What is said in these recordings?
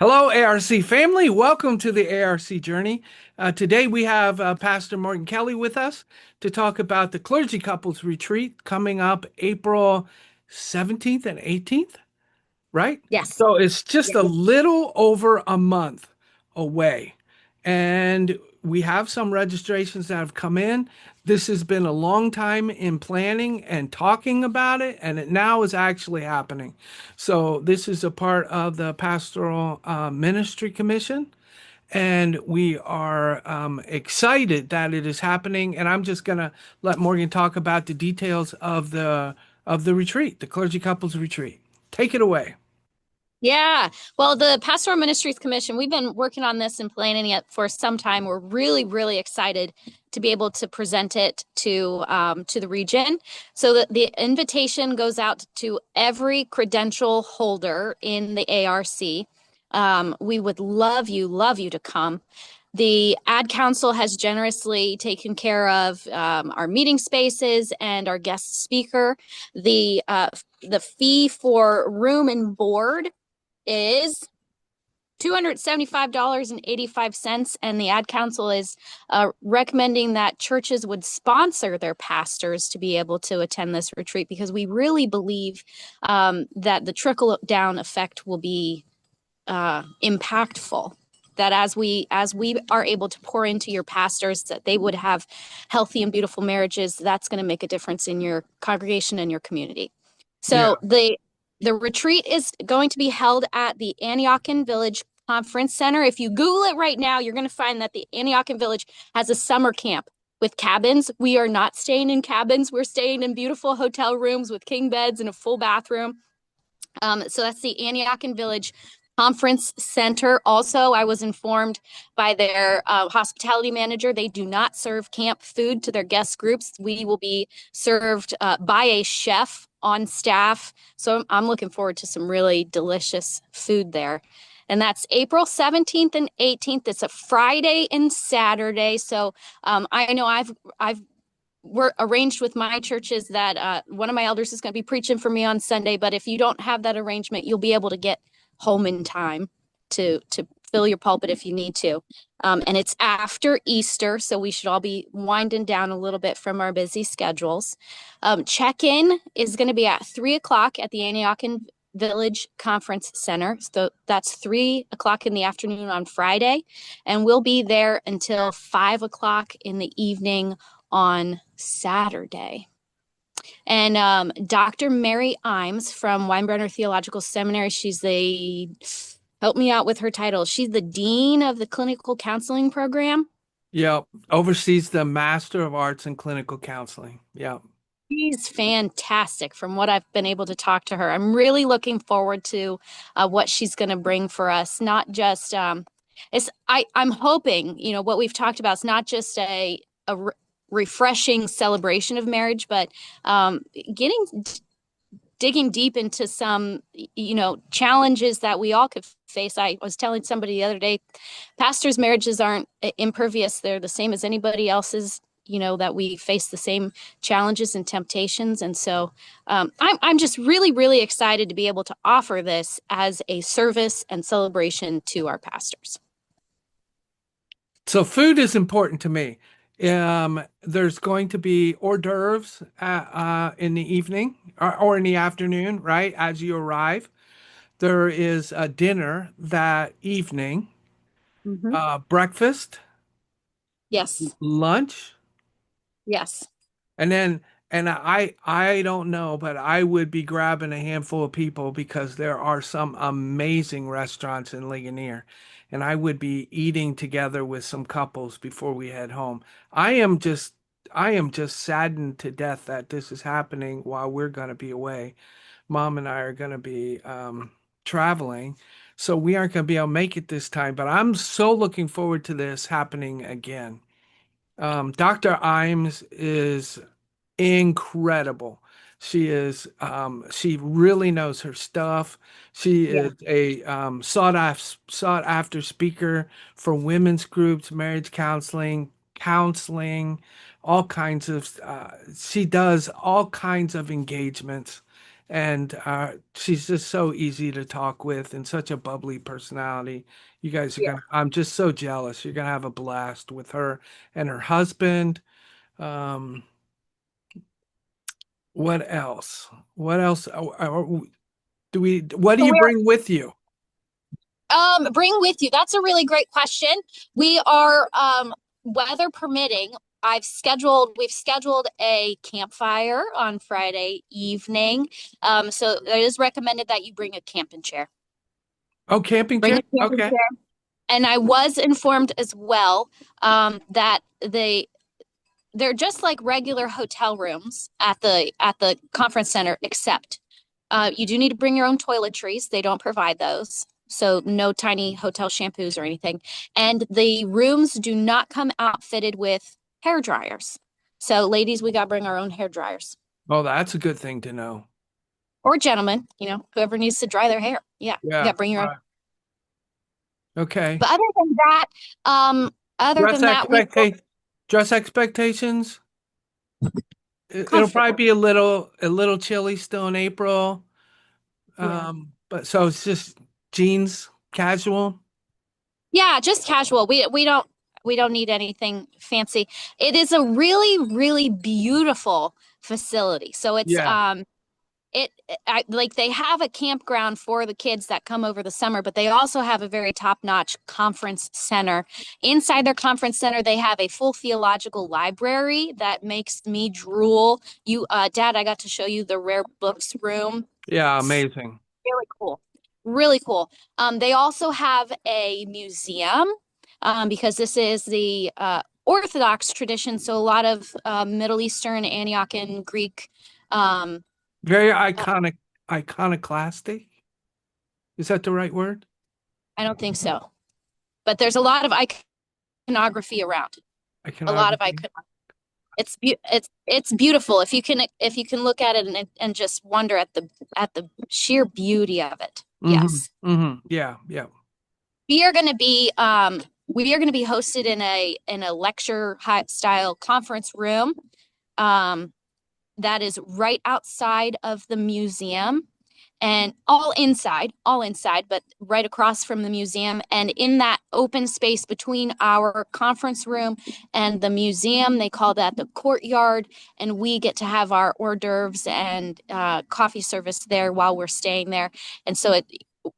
Hello, ARC family. Welcome to the ARC Journey. Today we have Pastor Morgan Kelly with us to talk about the Clergy Couples Retreat coming up April 17th and 18th, right? Yes. So it's just Yes. a little over a month away. And we have some registrations that have come in. This has been a long time in planning and talking about it, and it now is actually happening. So this is a part of the Pastoral Ministry Commission, and we are excited that it is happening. And I'm just gonna let Morgan talk about the details of the retreat, the Clergy Couples Retreat. Take it away. Yeah. Well, the Pastoral Ministries Commission, we've been working on this and planning it for some time. We're really, really excited to be able to present it to the region. So the invitation goes out to every credential holder in the ARC. We would love you to come. The Ad Council has generously taken care of our meeting spaces and our guest speaker. The fee for room and board is $275.85, and the Ad Council is recommending that churches would sponsor their pastors to be able to attend this retreat because we really believe that the trickle down effect will be impactful. That as we are able to pour into your pastors, that they would have healthy and beautiful marriages. That's going to make a difference in your congregation and your community. Yeah. So the retreat is going to be held at the Antiochian Village Conference Center. If you Google it right now, you're going to find that the Antiochian Village has a summer camp with cabins. We are not staying in cabins. We're staying in beautiful hotel rooms with king beds and a full bathroom. So that's the Antiochian Village Conference Center. Also, I was informed by their hospitality manager, they do not serve camp food to their guest groups. We will be served by a chef on staff. So I'm looking forward to some really delicious food there. And that's April 17th and 18th. It's a Friday and Saturday. So I know I've we're arranged with my churches that one of my elders is going to be preaching for me on Sunday. But if you don't have that arrangement, you'll be able to get home in time to fill your pulpit if you need to. And it's after Easter, so we should all be winding down a little bit from our busy schedules. Check-in is going to be at 3 o'clock at the Antiochian Village Conference Center. So that's 3 o'clock in the afternoon on Friday. And we'll be there until 5 o'clock in the evening on Saturday. And Dr. Mary Imes from Weinbrenner Theological Seminary, help me out with her title. She's the Dean of the Clinical Counseling Program. Yeah. Oversees the Master of Arts in Clinical Counseling. Yeah. She's fantastic from what I've been able to talk to her. I'm really looking forward to what she's going to bring for us. Not just, I'm hoping, what we've talked about is not just a refreshing celebration of marriage, but getting digging deep into some, challenges that we all could face. I was telling somebody the other day, pastors' marriages aren't impervious. They're the same as anybody else's, that we face the same challenges and temptations. And so I'm just really, really excited to be able to offer this as a service and celebration to our pastors. So food is important to me. There's going to be hors d'oeuvres in the evening or in the afternoon, right? As you arrive, there is a dinner that evening, Mm-hmm. breakfast, Yes. lunch, Yes. and then and I don't know, but I would be grabbing a handful of people because there are some amazing restaurants in Ligonier, and I would be eating together with some couples before we head home. I am just I am just saddened to death that this is happening while we're going to be away. Mom and I are going to be traveling, so we aren't going to be able to make it this time. But I'm so looking forward to this happening again. Dr. Imes is incredible. She really knows her stuff. She Yeah. is a sought after speaker for women's groups, marriage counseling, all kinds of, she does all kinds of engagements. and she's just so easy to talk with and such a bubbly personality. You guys are Yeah. gonna, I'm just so jealous. You're gonna have a blast with her and her husband. Um, what else? What else? What do So you we're bring with you? bring with you. That's a really great question. We are weather permitting. We've scheduled a campfire on Friday evening. So it is recommended that you bring a camping chair. Oh, camping Bring chair? a camping Okay. chair. And I was informed as well that they're just like regular hotel rooms at the conference center, except you do need to bring your own toiletries. They don't provide those. So no tiny hotel shampoos or anything. And the rooms do not come outfitted with hair dryers. So ladies, we got to bring our own hair dryers. Oh, that's a good thing to know. Or gentlemen, whoever needs to dry their hair. Yeah, you got Yeah. to bring your own. Right. Okay. But um, other Dress than that, we feel expectation, dress expectations. It'll probably comfortable. be a little chilly still in April. Yeah. But so it's just jeans, casual. Yeah, just casual. We don't need anything fancy. It is a really beautiful facility. So it's Yeah. it like they have a campground for the kids that come over the summer, but they also have a very top-notch conference center. Inside their conference center, they have a full theological library that makes me drool. Dad, I got to show you the rare books room. Yeah. Amazing. Really cool. Really cool. They also have a museum because this is the Orthodox tradition. So a lot of Middle Eastern, Antiochian, Greek. Um, Very uh, iconoclastic. Is that the right word? I don't think so, but there's a lot of iconography around. A lot of Iconography. icon. It's beautiful if you can look at it and just wonder at the sheer beauty of it. Mm-hmm. Yes. Mm-hmm. Yeah. Yeah. We are going to be we are going to be hosted in a lecture style conference room that is right outside of the museum and all inside, but right across from the museum. And in that open space between our conference room and the museum, they call that the courtyard. And we get to have our hors d'oeuvres and coffee service there while we're staying there. And so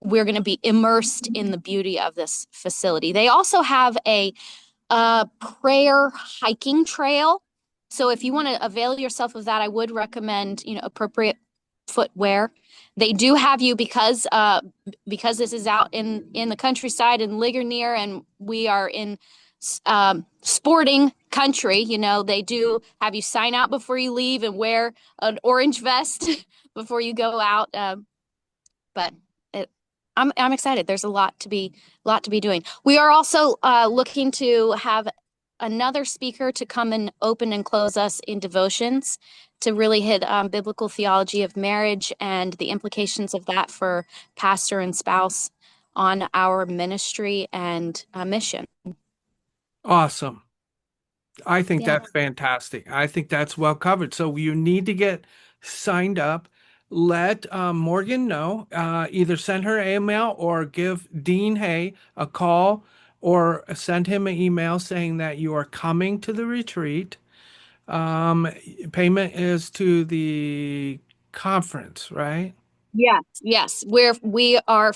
we're going to be immersed in the beauty of this facility. They also have a prayer hiking trail. So if you want to avail yourself of that, I would recommend, appropriate footwear. They do have you because this is out in the countryside in Ligonier and we are in sporting country, they do have you sign out before you leave and wear an orange vest before you go out. But it, I'm excited. There's a lot to be doing. We are also looking to have another speaker to come and open and close us in devotions to really hit biblical theology of marriage and the implications of that for pastor and spouse on our ministry and mission. Awesome. I think Yeah. that's fantastic. I think that's well covered. So you need to get signed up. Let Morgan know. Either send her an email or give Dean Hay a call or send him an email saying that you are coming to the retreat. Um, Payment is to the conference, right? Yes. Yes. We are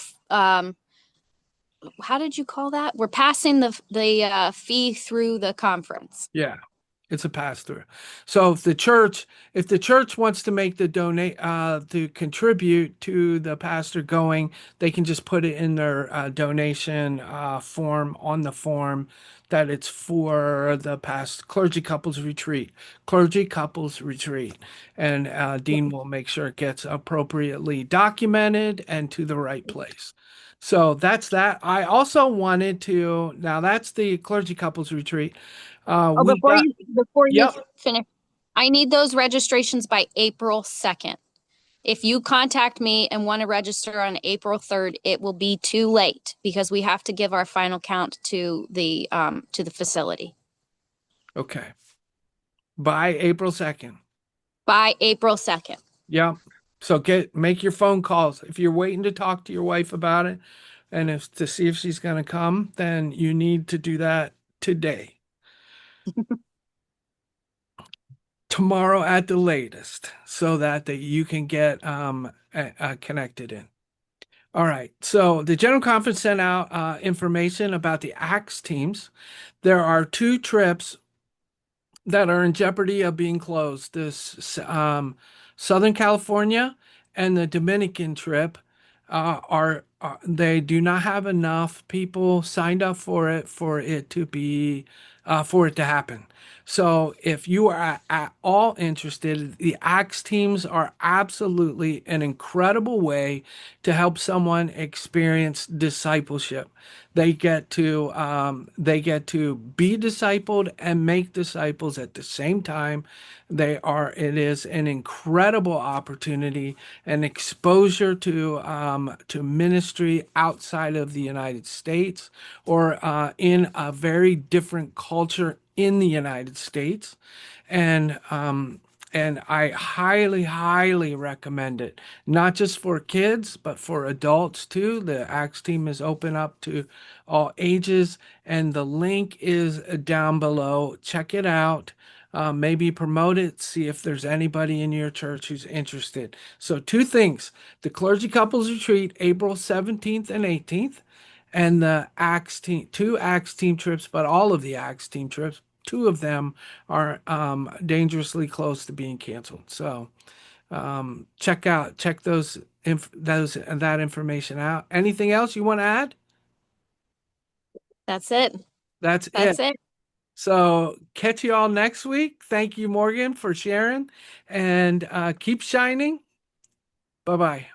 how did you call that? We're passing the fee through the conference. Yeah. It's a pass through. So if the church wants to make the donate to contribute to the pastor going, they can just put it in their donation form on the form that it's for the past clergy couples retreat, and Dean will make sure it gets appropriately documented and to the right place. So that's that. I also wanted to, now that's the clergy couples retreat. Oh, We got, before you yep. finish, I need those registrations by April 2nd. If you contact me and want to register on April 3rd, it will be too late because we have to give our final count to the facility Okay. By April 2nd. by April 2nd. Yep. So make your phone calls. If you're waiting to talk to your wife about it and if to see if she's going to come, then you need to do that today. Tomorrow at the latest, so that you can get connected in. All right. So the General Conference sent out information about the Axe teams. There are two trips that are in jeopardy of being closed. This Southern California and the Dominican trip they do not have enough people signed up for it to be for it to happen. So if you are at all interested, the Axe teams are absolutely an incredible way to help someone experience discipleship. They get to be discipled and make disciples at the same time. It is an incredible opportunity, an exposure to ministry outside of the United States or in a very different culture in the United States. And and I highly, highly recommend it, not just for kids, but for adults too. The Acts team is open up to all ages, and the link is down below. Check it out. Maybe promote it, see if there's anybody in your church who's interested. So, two things: the Clergy Couples Retreat, April 17th and 18th, and the Acts team, two Acts team trips, but all of the Acts team trips, two of them are dangerously close to being canceled. So check those that information out. Anything else you want to add? That's it. That's That's it. it. So catch you all next week. Thank you, Morgan, for sharing, and keep shining. Bye bye.